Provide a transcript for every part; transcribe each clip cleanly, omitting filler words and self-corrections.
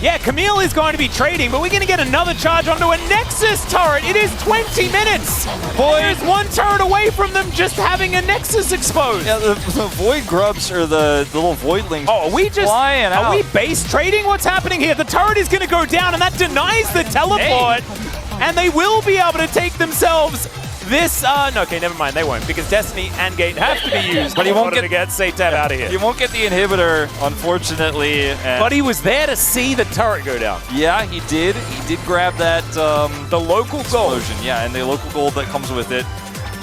Yeah, Camille is going to be trading, but we're going to get another charge onto a Nexus turret. It is 20 minutes. There's one turret away from them just having a Nexus exposed. Yeah, the Void Grubs or the little Voidlings. Oh, are we base trading? What's happening here? The turret is going to go down, and that denies the teleport. And they will be able to take themselves this. No, okay, never mind. They won't, because Destiny and Gate have to be used. But he won't get Satan out of here. You won't get the inhibitor, unfortunately. But he was there to see the turret go down. Yeah, he did. He did grab that the local gold. Yeah, and the local gold that comes with it.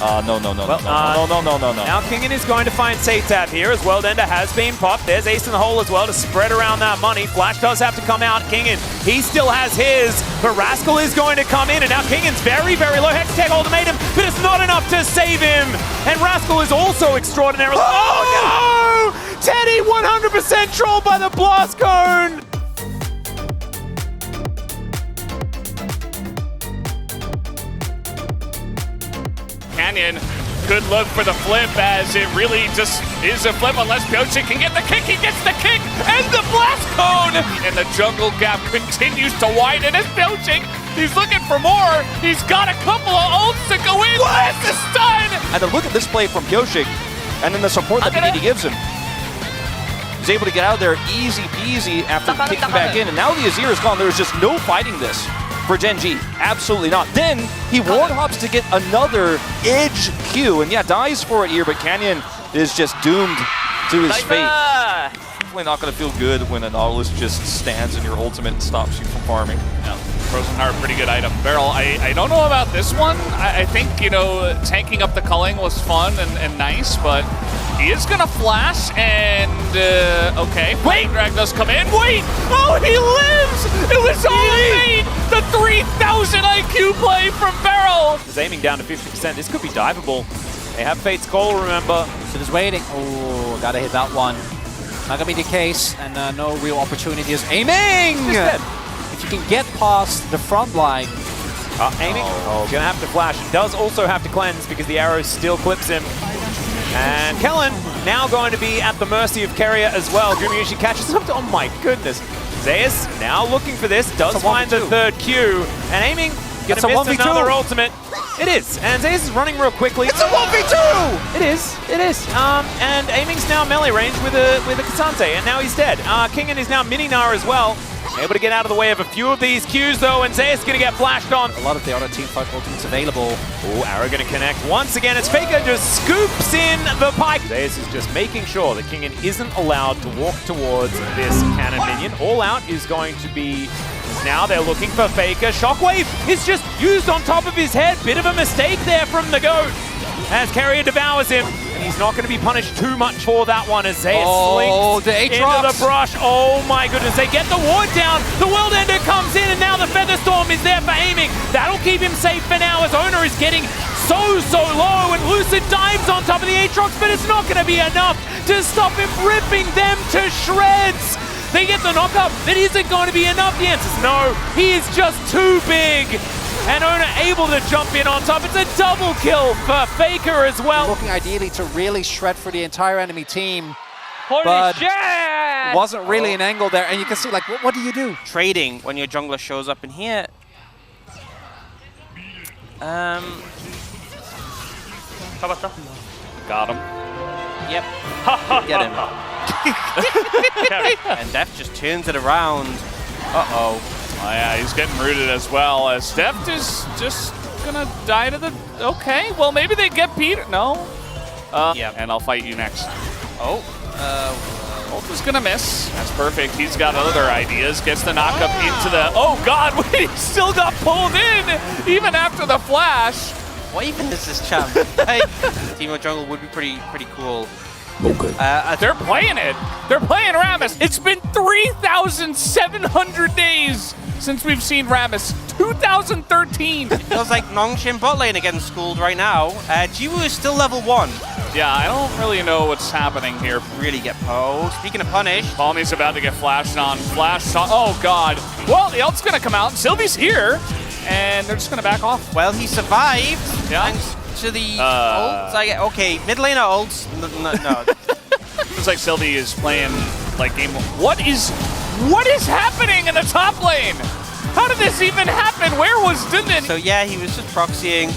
No. Now Kingen is going to find Satan here as well. Denda has been popped. There's Ace in the hole as well to spread around that money. Flash does have to come out. Kingen, he still has his, but Rascal is going to come in, and now Kingen's very, very low. Hextech ultimatum, but it's not enough to save him. And Rascal is also extraordinarily. Oh no! Teddy 100% trolled by the blast cone. Canyon, good look for the flip, as it really just is a flip unless Pyochik can get the kick. He gets the kick and the blast cone! And the jungle gap continues to widen as Pyochik, he's looking for more. He's got a couple of ults to go in. What? The stun! And then look at this play from Pyochik, and then the support that BDD gives him. He's able to get out of there easy peasy after kicking back in, and now the Azir is gone. There's just no fighting this for Genji. Absolutely not. Then he ward hops to get another edge Q, and yeah, dies for it here, but Canyon is just doomed to his fate. Definitely not going to feel good when an analyst just stands in your ultimate and stops you from farming. Yeah. Frozen Heart, pretty good item. BeryL, I don't know about this one. I think, you know, tanking up the culling was fun and nice, but he is going to flash and, okay. Wait! Drag does come in. Wait! Oh, he lives! It was all made! The 3,000 IQ play from BeryL! He's aiming down to 50%. This could be diveable. They have Fate's Call, remember. So just waiting. Oh, gotta hit that one. Not gonna be the case, and no real opportunity is aiming! If you can get past the front line. Aiming. Oh, gonna have to flash. Does also have to cleanse because the arrow still clips him. And Kellen now going to be at the mercy of Keria as well. Gumayushi catches up to, oh my goodness. Zeus now looking for this, does find the third Q, and aiming, gonna miss another ultimate. It is, and Zeus is running real quickly. It's a 1v2! It is. And aiming's now melee range with a Kasante, and now he's dead. Kingen is now Mini-Nar as well. Able to get out of the way of a few of these Qs though, and Zeus gonna get flashed on. A lot of the other teamfight ultimates available. Oh, arrow gonna connect once again as Faker just scoops in the pike. Zeus is just making sure that Kingen isn't allowed to walk towards this cannon minion. All out is going to be, now they're looking for Faker. Shockwave is just used on top of his head. Bit of a mistake there from the GOAT as Keria devours him. He's not going to be punished too much for that one as Zeus slinks into the brush. Oh my goodness, they get the ward down. The World Ender comes in, and now the Featherstorm is there for aiming. That'll keep him safe for now as Owner is getting so low, and Lucid dives on top of the Aatrox, but it's not going to be enough to stop him ripping them to shreds. They get the knockup. That isn't going to be enough. The answer's no. He is just too big. And Owner able to jump in on top. It's a double kill for Faker as well. Looking ideally to really shred for the entire enemy team. Holy but shit! Wasn't really an angle there. And you can see, like, what do you do? Trading when your jungler shows up in here. Got him. Yep. Get him. And Deft just turns it around. Uh-oh. Oh yeah, he's getting rooted as well, as Deft is just gonna die to the... Okay, well maybe they get Peter. No. Yeah. And I'll fight you next. Oh. Ult is gonna miss. That's perfect. He's got other ideas. Gets the knock up into the... Oh god, wait, he still got pulled in even after the flash. What even is this champ? Teemo jungle would be pretty cool. Okay. They're playing it. They're playing Rammus. It's been 3,700 days since we've seen Rammus. 2013. Feels like Nongshin bot lane are getting schooled right now. Jiwoo is still level 1. Yeah, I don't really know what's happening here. Really get posed. Speaking of punish. Palmy's about to get flashed on. Flash on. Oh, God. Well, the ult's going to come out. Sylvie's here. And they're just going to back off. Well, he survived. Yeah. Thanks to the ults. Okay, mid laner ults. No. Looks like Sylvie is playing like game. What is happening in the top How did this even happen? Where was Dundon? So yeah, he was just proxying.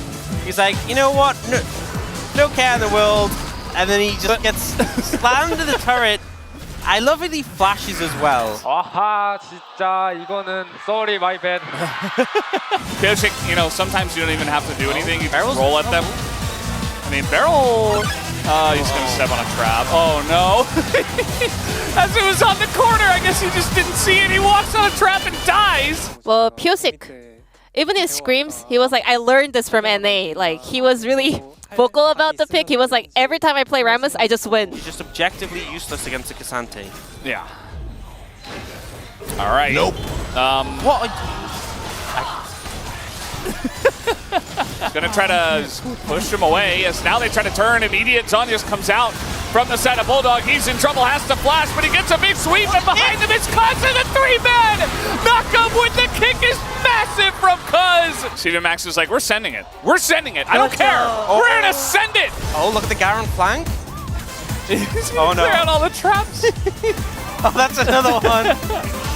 He's like, you know what? No care in the world. And then he just gets slammed to the turret. I love it, he flashes as well. 아하 진짜 이거는 sorry my bad. Pioshik, you know, sometimes you don't even have to do anything. You just roll at them. I mean, BeryL, he's going to step on a trap. Oh no. As it was on the corner, I guess he just didn't see it. He walks on a trap and dies. Well, Pioshik, even in screams, he was like, I learned this from NA. Like, he was really vocal about the pick. He was like, every time I play Rammus, I just win. He's just objectively useless against the Cassante. Yeah. All right. Nope. What? Gonna try to push him away as now they try to turn. Immediate Zon just comes out from the side of Bulldog. He's in trouble, has to flash, but he gets a big sweep, and behind him is Cuz and the 3-man! Knock him with the kick is massive from Cuz! Steven Max is like, we're sending it. We're sending it. I don't care. We're gonna send it! Oh, look at the Garen flank. Oh no. Clear out all the traps. Oh, that's another one.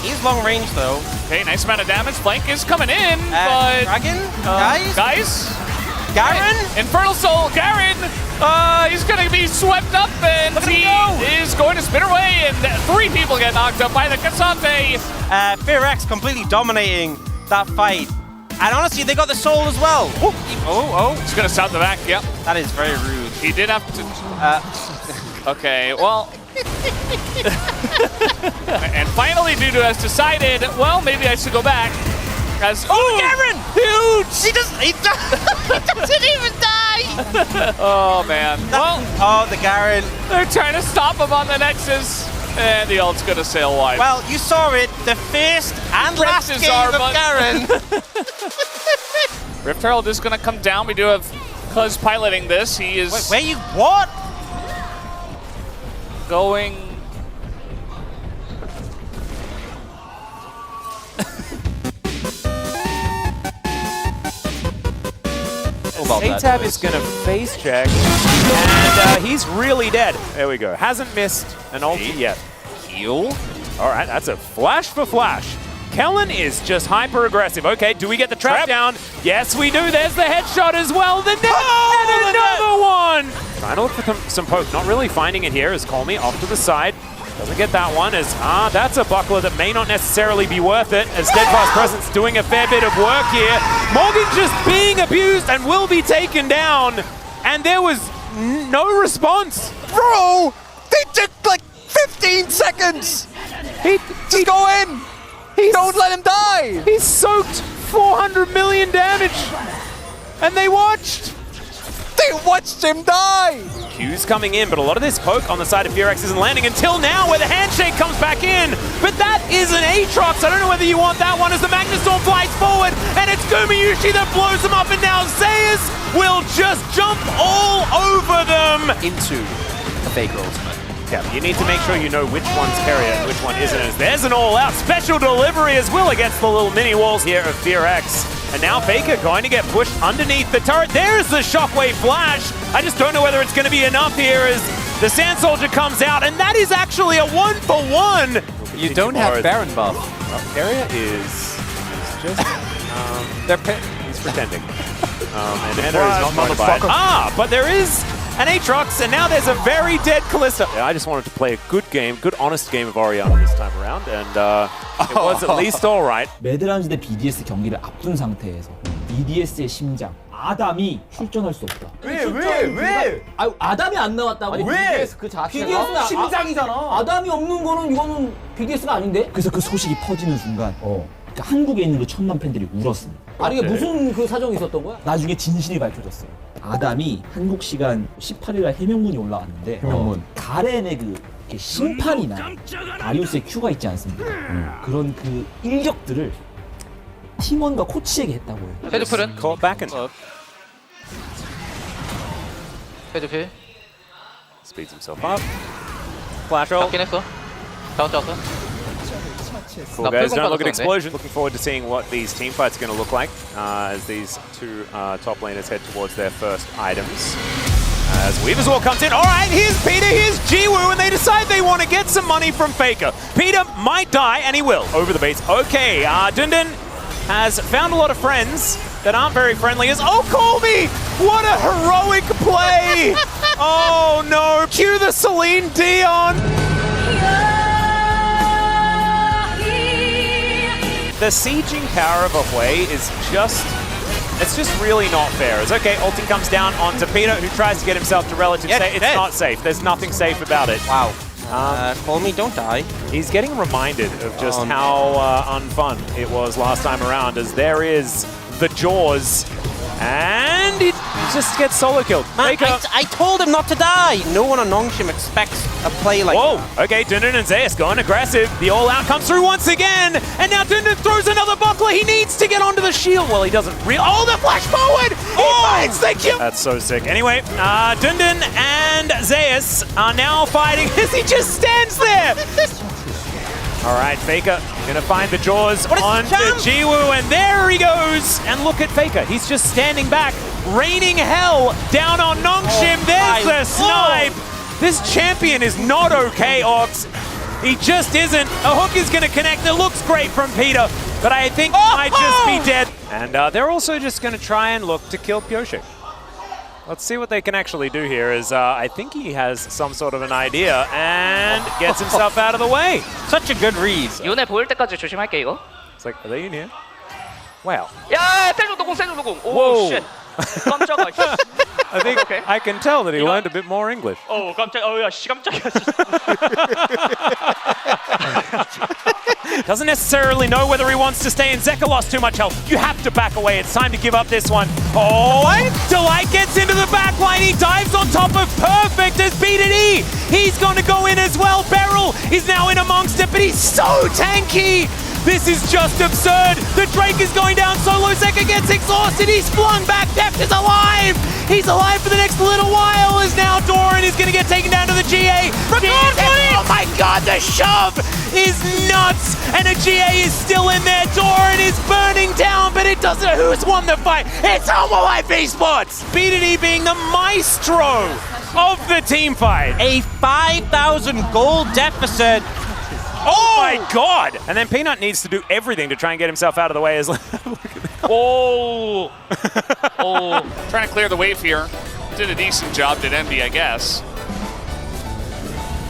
He's long range though. Okay, nice amount of damage. Flank is coming in, but... Dragon? Guys? Garen? Infernal Soul, Garen! He's gonna be swept up, and he is going to spin away, and 3 people get knocked up by the Cassante. FearX completely dominating that fight. And honestly, they got the soul as well. Oh. He's gonna stop the back, yep. That is very rude. He did have to... Okay, well... And finally, Dudu has decided, well, maybe I should go back. As Garen! Huge! He doesn't even die! Oh, man. Well, Oh, the Garen. they're trying to stop him on the Nexus. And the ult's gonna sail wide. Well, you saw it. The first and last Presses game are, of but- Garen. Rift Herald is gonna come down. We do have Cuz piloting this. He is Wait, where you... What? going... ATAB is going to face check, and he's really dead. There we go. Hasn't missed an ulti yet. Heal. All right, that's a flash for flash. Kellen is just hyper aggressive. Okay, do we get the trap down? Yes, we do. There's the headshot as well. The net and another one. Trying to look for some poke. Not really finding it here as Colmy off to the side. Doesn't get that one as, that's a buckler that may not necessarily be worth it as Steadfast Presence doing a fair bit of work here. Morgan just being abused and will be taken down. And there was no response. Bro, they took like 15 seconds. Just go in. Don't let him die. He soaked 400 million damage. And they watched. They watched him die. Q's coming in, but a lot of this poke on the side of FearX isn't landing until now where the handshake comes back in. But that is an Aatrox. I don't know whether you want that one as the Magnustorm flies forward and it's Gumiyushi that blows him up and now Zayas will just jump all over them. Into the Faker ultimate. Yeah, you need to make sure you know which one's carrier and which one isn't. As there's an all-out special delivery as well against the little mini walls here of FearX. And now Faker going to get pushed underneath the turret. There's the Shockwave flash. I just don't know whether it's going to be enough here as the Sand Soldier comes out. And that is actually a 1-for-1. You don't have Baron buff. Carrier is just... he's pretending. And Ender is not motivated. But there is an Aatrox, and now there's a very dead Kalista. Yeah, I just wanted to play a good game, good honest game of Orianna this time around, and it was at least all right. 매드란즈 대 BDS 경기를 앞둔 상태에서 BDS의 심장 아담이 출전할 수 없다. 왜? 아담이 안 나왔다고? 아니, 왜? BDS 그 자체가 BDS는 심장이잖아. 아담이 없는 거는 이거는 BDS가 아닌데? 그래서 그 소식이 퍼지는 순간 그러니까 한국에 있는 그 1000만 팬들이 울었습니다. 아니 이게 무슨 그 사정이 있었던 거야? 나중에 진실이 밝혀졌어요. 아담이 한국 시간 18일날 해명문이 올라왔는데 가렌의 그 심판이나 다리우스의 큐가 있지 않습니까? 그런 그 일격들을 팀원과 코치에게 했다고 해요. 헤드풀은? Caught back and 헤드필. speeds himself up. Flash ult. 잡긴 했어. 잡았어. Cool guys, don't look at Explosion. Looking forward to seeing what these team fights are going to look like as these two top laners head towards their first items. As Weaver's Wall comes in. All right, here's Peter, here's Jiwoo, and they decide they want to get some money from Faker. Peter might die, and he will. Over the base. Okay, Dundun has found a lot of friends that aren't very friendly as, oh, call me! What a heroic play! Oh no, cue the Celine Dion! The sieging power of a Hwei is just, it's just really not fair. It's okay, ulti comes down onto Peter, who tries to get himself to relative safe. It's not safe. There's nothing safe about it. Wow. Call me, don't die. He's getting reminded of just how unfun it was last time around, as there is the Jaws, and he just gets solo killed. Man, I told him not to die. No one on Nongshim expects a play like that. Whoa, okay, Dundun and Zeus going aggressive. The all-out comes through once again, and now Dundun throws another buckler. He needs to get onto the shield. Well, he doesn't really. Oh, the flash forward! He finds the kill! That's so sick. Anyway, Dundun and Zeus are now fighting as he just stands there. All right, Faker gonna find the Jaws onto Jiwoo, and there he goes. And look at Faker. He's just standing back, raining hell down on Nongshim. There's the snipe. This champion is not okay, Ox. He just isn't. A hook is gonna connect. It looks great from Peter, but I think he might just be dead. And they're also just gonna try and look to kill Pyoshik. Let's see what they can actually do here, as I think he has some sort of an idea and gets himself out of the way. Such a good read. 윤에 보일 때까지 조심할게 이거. It's like, are they in here? Wow. 야, 세조도공 세조도공. Whoa. 오, 쉣. 깜짝아. I think I can tell that he learned a bit more English. 어, 깜짝. 야, 씨 깜짝이야. Doesn't necessarily know whether he wants to stay in. Zeka lost too much health. You have to back away. It's time to give up this one. Oh, Delight gets into the back line. He dives on top of Perfect as BDD. He's going to go in as well. BeryL is now in amongst it, but he's so tanky. This is just absurd. The Drake is going down solo. Zeka gets exhausted. He's flung back. Deft is alive. He's alive for the next little while, as now Doran is going to get taken down to the GA. Oh my god, the shove is nuts. And a GA is still in there. Doran is burning down, but it doesn't. Who's won the fight? It's Homolife Esports. BDD being the maestro of the team fight. A 5,000 gold deficit. Oh my god! And then Peanut needs to do everything to try and get himself out of the way. As Oh! Oh! Trying to clear the wave here. Did a decent job, did Envy, I guess.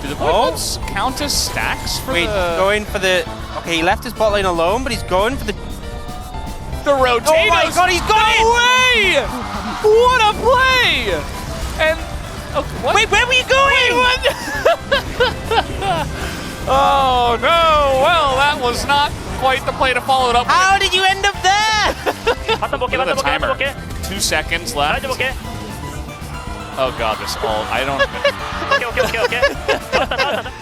Do the bullets count as stacks for going for the... Okay, he left his bot lane alone, but he's going for the... The rotatos! Oh my god, he's got it! Way! What a play! And... Okay, what? Wait, where were you going? Oh no! Well, that was not quite the play to follow it up with. How did you end up there? Look at the timer. 2 seconds left. Oh god, this ult. I don't...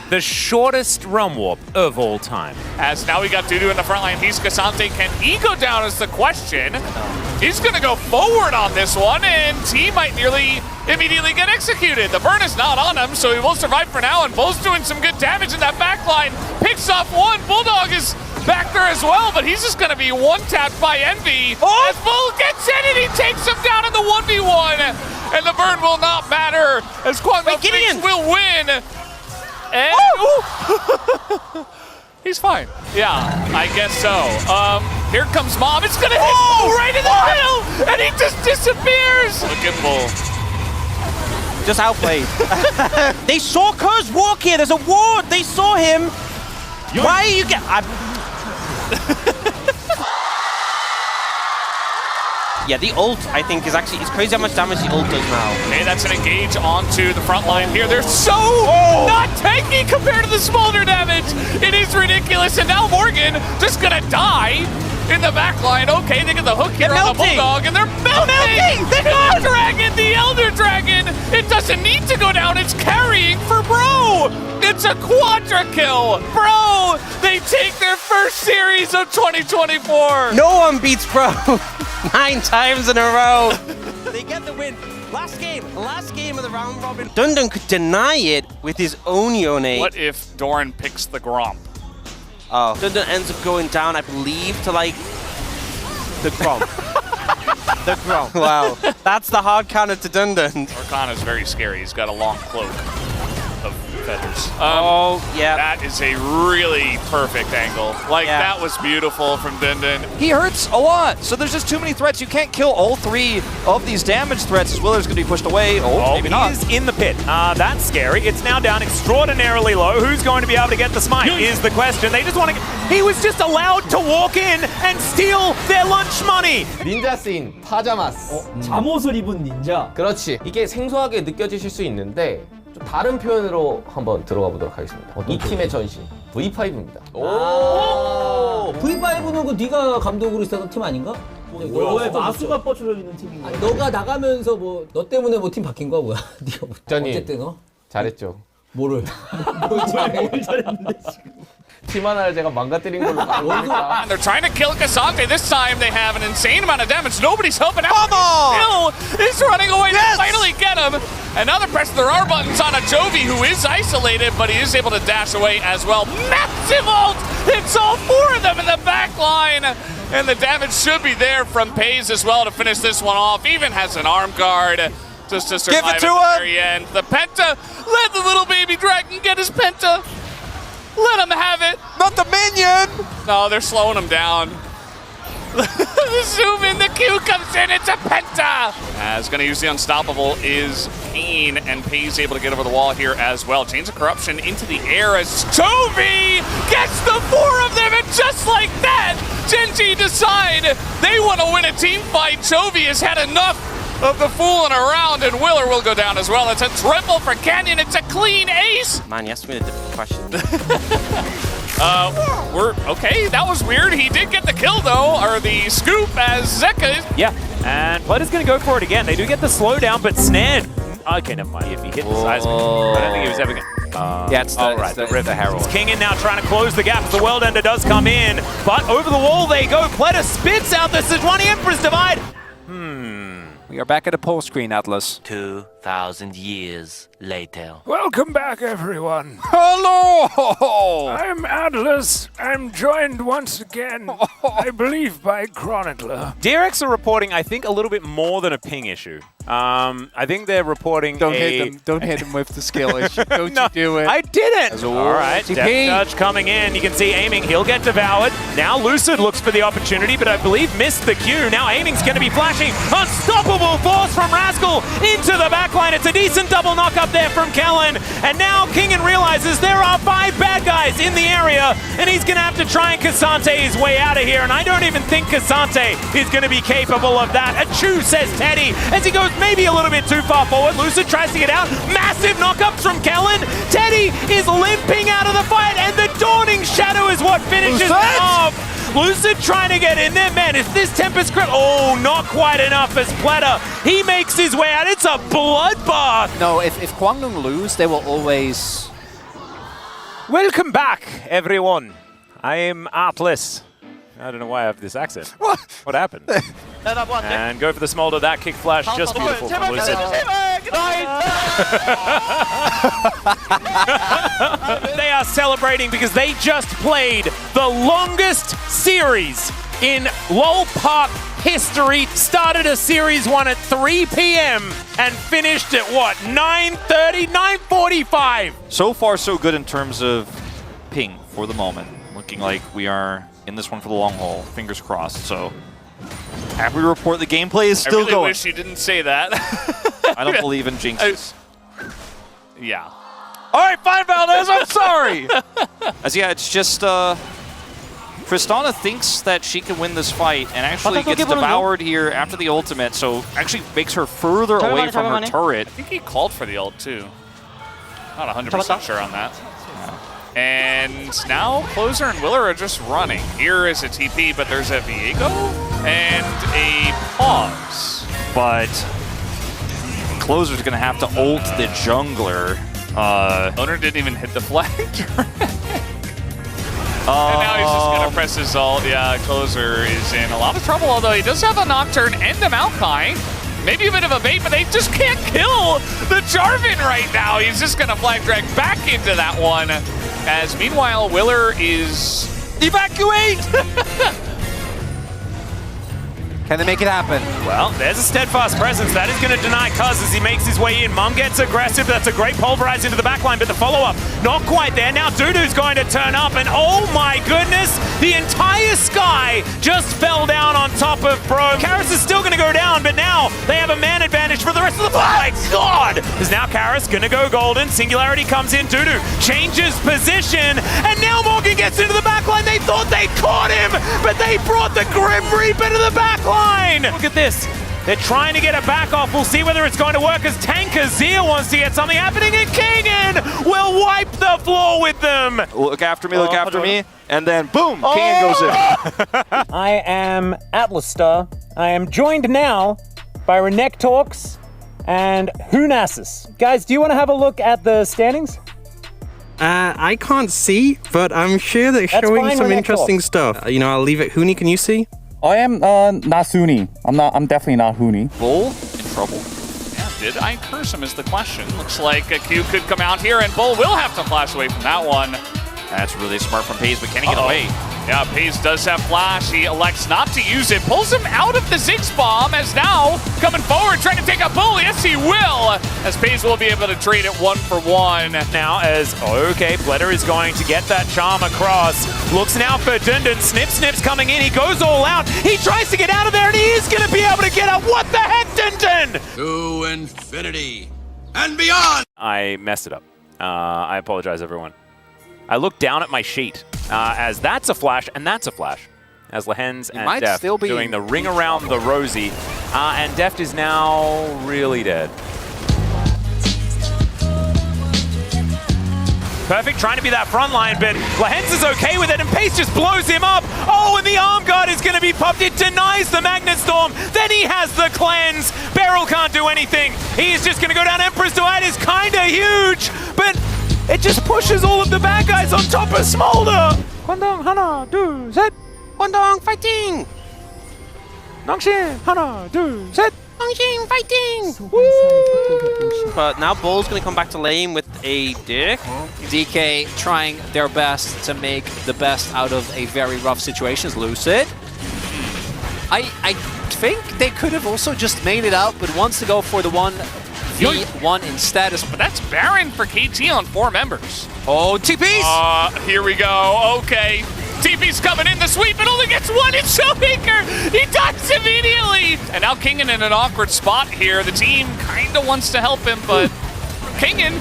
The shortest run warp of all time. As now we got Dudu in the front line. He's Casante. Can he go down is the question. He's going to go forward on this one, and he might nearly immediately get executed. The burn is not on him, so he will survive for now, and Bull's doing some good damage in that back line. Picks off one. Bulldog is back there as well, but he's just going to be one-tapped by Envy. As Bull gets in, and he takes him down in the 1v1. And the burn will not matter, as Quantum will win. And he's fine. Yeah, I guess so. Here comes Mom. It's gonna hit Bull right in the middle, and he just disappears. Look at Bull. Just outplayed. They saw Kurz walk here. There's a ward. They saw him. Why are you Yeah, the ult, I think, is actually, it's crazy how much damage the ult does now. Okay, that's an engage onto the front line here. They're so not tanky compared to the smolder damage. It is ridiculous. And now Morgan just gonna die in the back line. Okay, they get the hook here on the Bulldog, and they're melting! The Dragon, the Elder Dragon! It doesn't need to go down, it's carrying for Bro! It's a quadra kill! Bro, they take their first series of 2024! No one beats Bro 9 times in a row! They get the win. Last game of the round robin. Dundun could deny it with his own Yone. What if Doran picks the Gromp? Oh, Dundun ends up going down, I believe, to like the Gromp. The Gromp. Wow, that's the hard counter to Dundun. Orkana's very scary. He's got a long cloak of defenders. Yeah. That is a really perfect angle. Like, that was beautiful from Dindin. He hurts a lot, so there's just too many threats. You can't kill all 3 of these damage threats as Willer's going to be pushed away. Oh, maybe not. He is in the pit. That's scary. It's now down extraordinarily low. Who's going to be able to get the smite is the question. They just want to... He was just allowed to walk in and steal their lunch money. 닌자 씬 파자마스. 잠옷을 입은 닌자. 그렇지. 이게 생소하게 느껴지실 수 있는데 좀 다른 표현으로 한번 들어가 보도록 하겠습니다. 이 팀의 전신 V5입니다. 오! V5는 그 네가 감독으로 있었던 팀 아닌가? 너의 마수가 뻗쳐져 있는 팀인가? 아니, 너가 나가면서 뭐 너 때문에 뭐 팀 바뀐 거야 뭐야? 네가 뭐 어쨌든 잘했죠. 뭘 잘했는데 지금. 팀 하나를 제가 망가뜨린 걸로 알고 있다. And they're trying to kill Cassante. This time they have an insane amount of damage. Nobody's helping out. Hill is running away. They finally get him. And now they're pressing their R buttons on a Jovi who is isolated, but he is able to dash away as well. Massive ult! It's all 4 of them in the back line. And the damage should be there from Pays as well to finish this one off. Even has an arm guard just to survive at the very end. The Penta. Let the little baby dragon get his Penta. Let him have it. Not the minion! No, they're slowing him down. The zoom in, the Q comes in, it's a Penta! As gonna use the unstoppable is Kane, and Pay's able to get over the wall here as well. Chains of Corruption into the air as Chovy gets the 4 of them, and just like that, Gen.G decide they want to win a team fight. Chovy has had enough of the fooling around, and Willer will go down as well. It's a triple for Canyon. It's a clean ace. Man, you asked me a different question. We're okay. That was weird. He did get the kill though, or the scoop as Zeka. Yeah, and Pletter's going to go for it again. They do get the slowdown, but snared. Okay, never mind. If he hit the seismic, I don't think he was ever going to... Yeah, it's the River Herald. It's King in now trying to close the gap. The World Ender does come in, but over the wall they go. Pletter spits out the Sejuani Emperor's Divide. We are back at the post screen, Atlas. 2,000 years later. Welcome back, everyone. Hello! I'm Atlas. I'm joined once again, I believe, by Chronicler. DRX are reporting, I think, a little bit more than a ping issue. I think they're reporting Don't hit them with the skill issue. Don't you do it. I didn't! Alright, Death Touch coming in. You can see aiming. He'll get devoured. Now Lucid looks for the opportunity, but I believe missed the cue. Now aiming's going to be flashing. Unstoppable force from Rascal into the backline. It's a decent double knock up there from Kellen. And now Kingen realizes there are 5 bad guys in the area, and he's going to have to try and Cassante his way out of here. And I don't even think Cassante is going to be capable of that. Achoo, says Teddy, as he goes maybe a little bit too far forward. Lucid tries to get out. Massive knockups from Kellen. Teddy is limping out of the fight, and the Dawning Shadow is what finishes him off. Lucid trying to get in there. Man, is this Tempest Grip? Oh, not quite enough as Platter. He makes his way out. It's a bloodbath. No, if Kwanglong lose, they will always... Welcome back, everyone. I am Atlas. I don't know why I have this accent. What happened? And go for the smolder. That kick flash, just beautiful from Lucid. They are celebrating because they just played the longest series in LoL Park history. Started a series 1 at 3 p.m. and finished at what, 9:30, 9:45. So far, so good in terms of ping for the moment. Looking like we are in this one for the long haul. Fingers crossed. So happy to report the gameplay is still I really going. wish you didn't say that. I don't believe in jinxes. Yeah. All right, fine, Valdez. I'm sorry. As yeah, it's just Tristana thinks that she can win this fight and actually gets devoured here after the ultimate, so actually makes her further away from her turret. I think he called for the ult too. Not 100% sure on that. And now Closer and Willer are just running. Here is a TP, but there's a Viego and a pause. But Closer's going to have to ult the jungler. Owner didn't even hit the flag. And now he's just going to press his ult. Yeah, Closer is in a lot of trouble, although he does have a Nocturne and a Maokai. Maybe a bit of a bait, but they just can't kill the Jarvan right now. He's just going to flag drag back into that one. As meanwhile, Willer is... Evacuate! Can they make it happen? Well, there's a steadfast presence. That is going to deny Cuz as he makes his way in. Mum gets aggressive. That's a great pulverize into the backline, but the follow-up, not quite there. Now Dudu's going to turn up, and oh my goodness, the entire sky just fell down on top of Bro. Karis is still going to go down, but now they have a man advantage for the rest of the... Oh my god! Because now Karis going to go golden. Singularity comes in. Dudu changes position, and now Morgan gets into the backline. They thought they caught him, but they brought the Grim Reaper to the backline. Look at this. They're trying to get it back off. We'll see whether it's going to work as Tankazir wants to get something happening, and Kingen will wipe the floor with them. Look after me, look after me. And then boom, Kingen goes in. I am Atlas Star. I am joined now by Renektorx and Hunasis. Guys, do you want to have a look at the standings? I can't see, but I'm sure they're showing some interesting stuff. I'll leave it. Huni, can you see? I am not Suni. I'm definitely not Huni. Bull in trouble. Yeah, did I curse him is the question. Looks like a Q could come out here, and Bull will have to flash away from that one. That's really smart from Paze, but can he get away? Yeah, Paze does have flash. He elects not to use it. Pulls him out of the Ziggs bomb as now coming forward, trying to take out Bull. Yes, he will, as Paze will be able to trade it 1-for-1. Now as, okay, Bleder is going to get that charm across. Looks now for Dundun. Snip's coming in. He goes all out. He tries to get out of there, and he is going to be able to get out. What the heck, Dundun? To infinity and beyond. I messed it up. I apologize, everyone. I looked down at my sheet as that's a flash and that's a flash. As Lehens and Deft doing the ring around the Rosie. And Deft is now really dead. Perfect, trying to be that front line, but Lehens is okay with it, and Pace just blows him up. Oh, and the arm guard is going to be popped. It denies the Magnet Storm. Then he has the cleanse. BeryL can't do anything. He is just going to go down. Empress Duat is kind of huge, but it just pushes all of the bad guys on top of Smolder. Kwandong, Hana, Du, Zet. Kwandong fighting! Nangshin, Hana, Du, Zet. Nangshin fighting! Woo! But now Bull's going to come back to lane with a Dick. DK trying their best to make the best out of a very rough situation. Lucid. I think they could have also just made it out, but wants to go for the 1v1 instead. But that's Baron for KT on 4 members. Oh, TPs! Here we go. Okay. TP's coming in. The sweep. It only gets 1 in Showmaker. He dies immediately. And now Kingen in an awkward spot here. The team kind of wants to help him, but Kingen,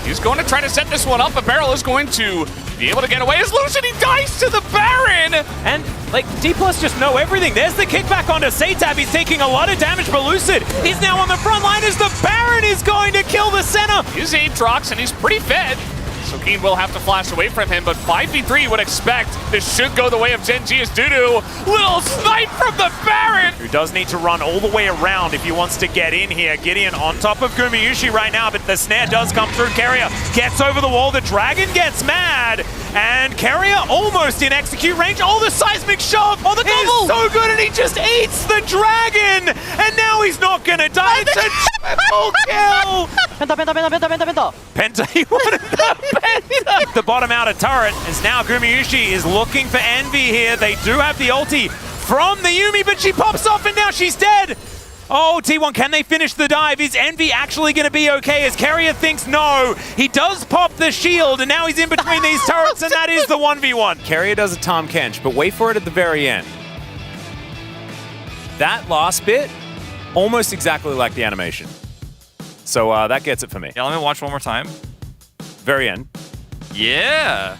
he's going to try to set this one up. But BeryL is going to be able to get away as Lucid. He dies to the Baron. And like D+ just know everything. There's the kickback onto Satab. He's taking a lot of damage, but Lucid is now on the front line as the Baron is going to kill the center. He's Aatrox and he's pretty fed. So Keen will have to flash away from him, but 5v3 would expect this should go the way of Gen G as Dudu. Little snipe from the Baron! Who does need to run all the way around if he wants to get in here. Gideon on top of Gumayushi right now, but the snare does come through. Keria gets over the wall. The Dragon gets mad. And Keria almost in execute range. Oh, the seismic shove! Oh, the double! So good, and he just eats the Dragon! And now he's not gonna die. It's a triple kill! Penta, he wanted the Penta! The bottom outer turret is now Gumayushi is looking for Envy here. They do have the ulti from the Yuumi, but she pops off and now she's dead! Oh, T1, can they finish the dive? Is Envy actually going to be okay? As Keria thinks no. He does pop the shield, and now he's in between these turrets, and that is the 1v1. Keria does a Tahm Kench, but wait for it at the very end. That last bit, almost exactly like the animation. So that gets it for me. Yeah, let me watch one more time. Very end. Yeah.